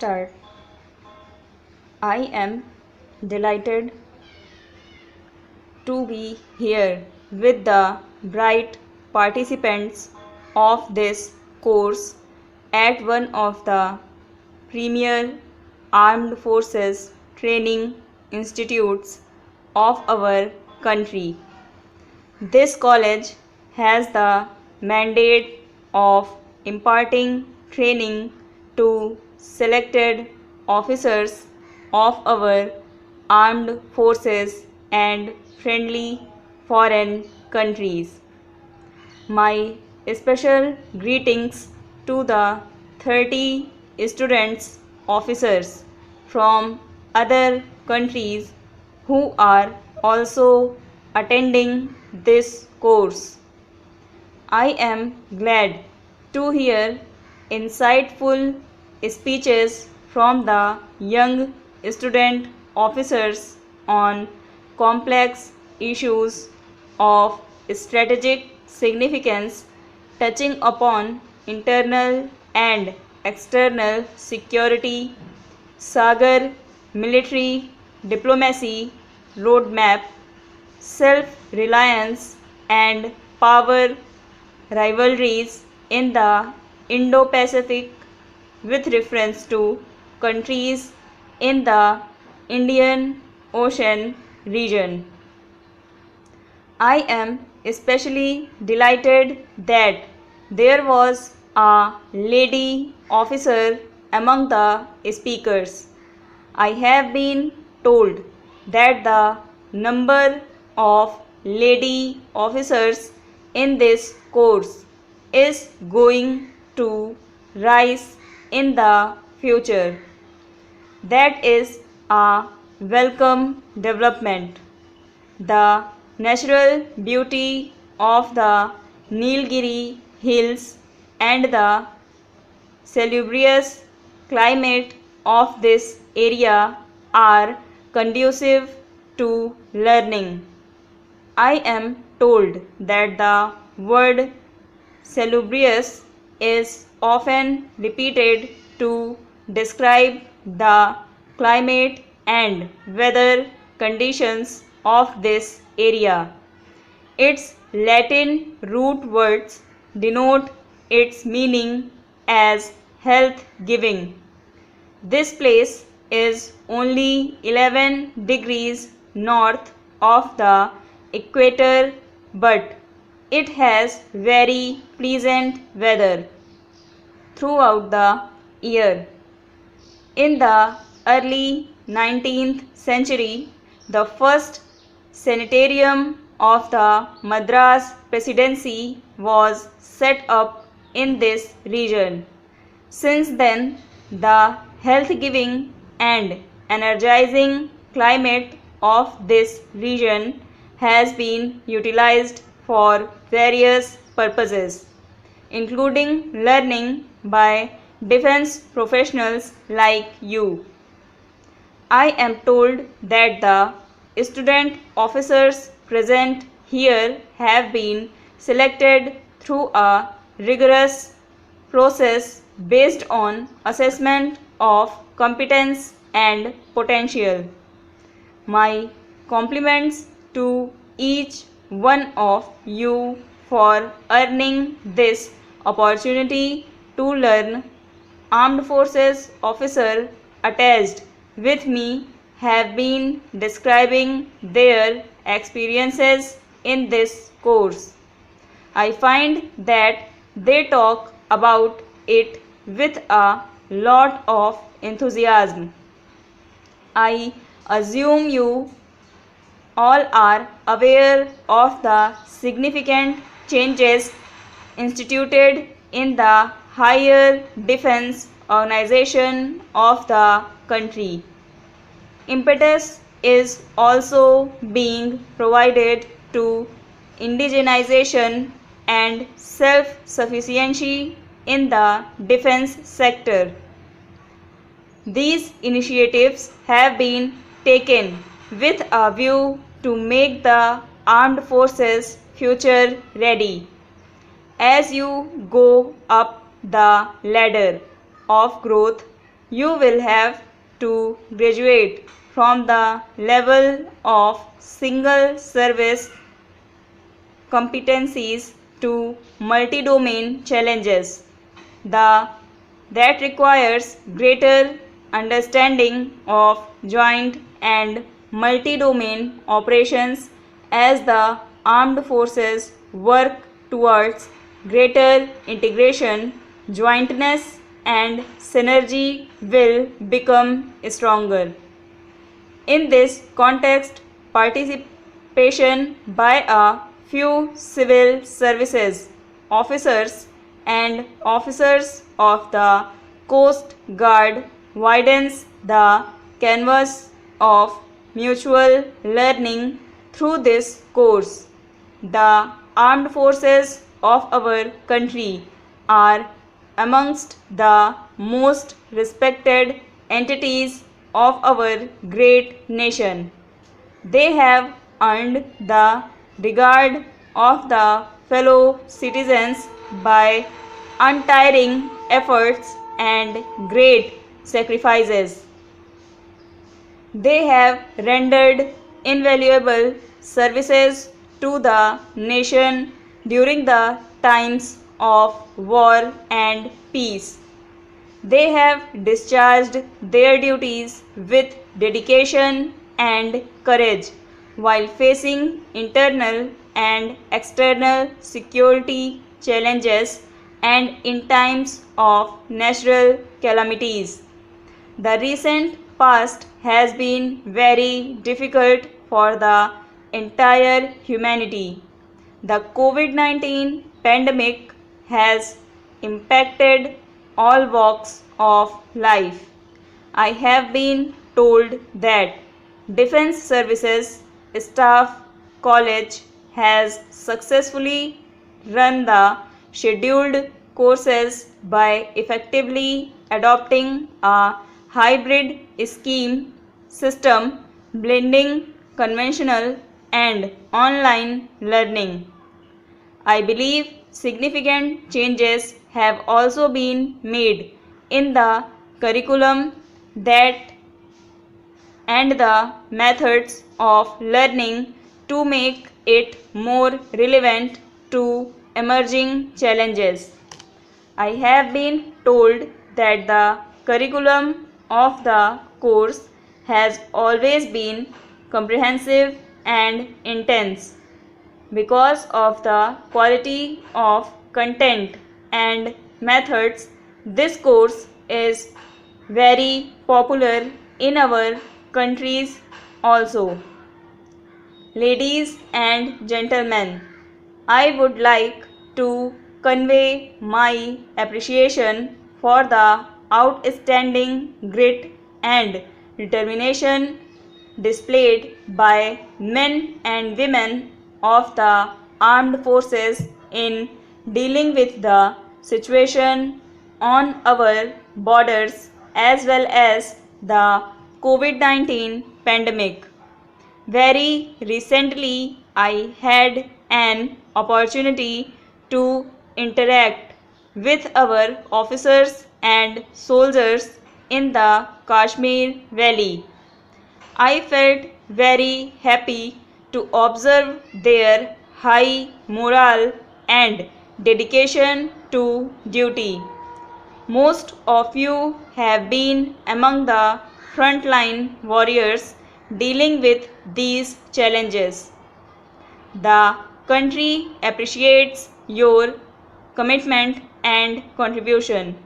start. I am delighted to be here with the bright participants of this course at one of the premier armed forces training institutes of our country. This college has the mandate of imparting training to selected officers of our armed forces and friendly foreign countries. My special greetings to the 30 students officers from other countries who are also attending this course. I am glad to hear insightful speeches from the young student officers on complex issues of strategic significance touching upon internal and external security, Sagar military diplomacy roadmap, self-reliance and power rivalries in the Indo-Pacific with reference to countries in the Indian Ocean region. I am especially delighted that there was a lady officer among the speakers. I have been told that the number of lady officers in this course is going to rise in the future. That is a welcome development. The natural beauty of the Nilgiri hills and the salubrious climate of this area are conducive to learning. I am told that the word salubrious is often repeated to describe the climate and weather conditions of this area. Its Latin root words denote its meaning as health giving. This place is only 11 degrees north of the equator, but it has very pleasant weather throughout the year. In the early 19th century, the first sanitarium of the Madras Presidency was set up in this region. Since then, the health-giving and energizing climate of this region has been utilized for various purposes, including learning by defense professionals like you. I am told that the student officers present here have been selected through a rigorous process based on assessment of competence and potential. My compliments to each one of you for earning this opportunity to learn. Armed Forces officer attached with me have been describing their experiences in this course. I find that they talk about it with a lot of enthusiasm. I assume you all are aware of the significant changes instituted in the higher defense organization of the country. Impetus is also being provided to indigenization and self-sufficiency in the defense sector. These initiatives have been taken with a view to make the armed forces future ready. As you go up the ladder of growth, you will have to graduate from the level of single service competencies to multi-domain challenges. That requires greater understanding of joint and multi-domain operations as the armed forces work towards greater integration, jointness and synergy will become stronger. In this context, participation by a few civil services officers and officers of the Coast Guard widens the canvas of mutual learning through this course. The armed forces of our country are amongst the most respected entities of our great nation. They have earned the regard of the fellow citizens by untiring efforts and great sacrifices. They have rendered invaluable services to the nation during the times of war and peace. They have discharged their duties with dedication and courage while facing internal and external security challenges and in times of natural calamities. The recent past has been very difficult for the entire humanity. The COVID-19 pandemic has impacted all walks of life. I have been told that Defense Services Staff College has successfully run the scheduled courses by effectively adopting a hybrid scheme system blending conventional and online learning. I believe significant changes have also been made in the curriculum that and the methods of learning to make it more relevant to emerging challenges. I have been told that the curriculum of the course has always been comprehensive and intense. Because of the quality of content and methods, this course is very popular in our countries also. Ladies and gentlemen, I would like to convey my appreciation for the outstanding grit and determination displayed by men and women of the armed forces in dealing with the situation on our borders as well as the COVID-19 pandemic. Very recently, I had an opportunity to interact with our officers and soldiers in the Kashmir Valley. I felt very happy to observe their high morale and dedication to duty. Most of you have been among the frontline warriors dealing with these challenges. The country appreciates your commitment and contribution.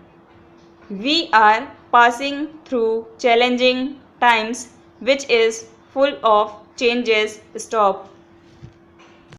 We are passing through challenging times which is full of changes. Stop.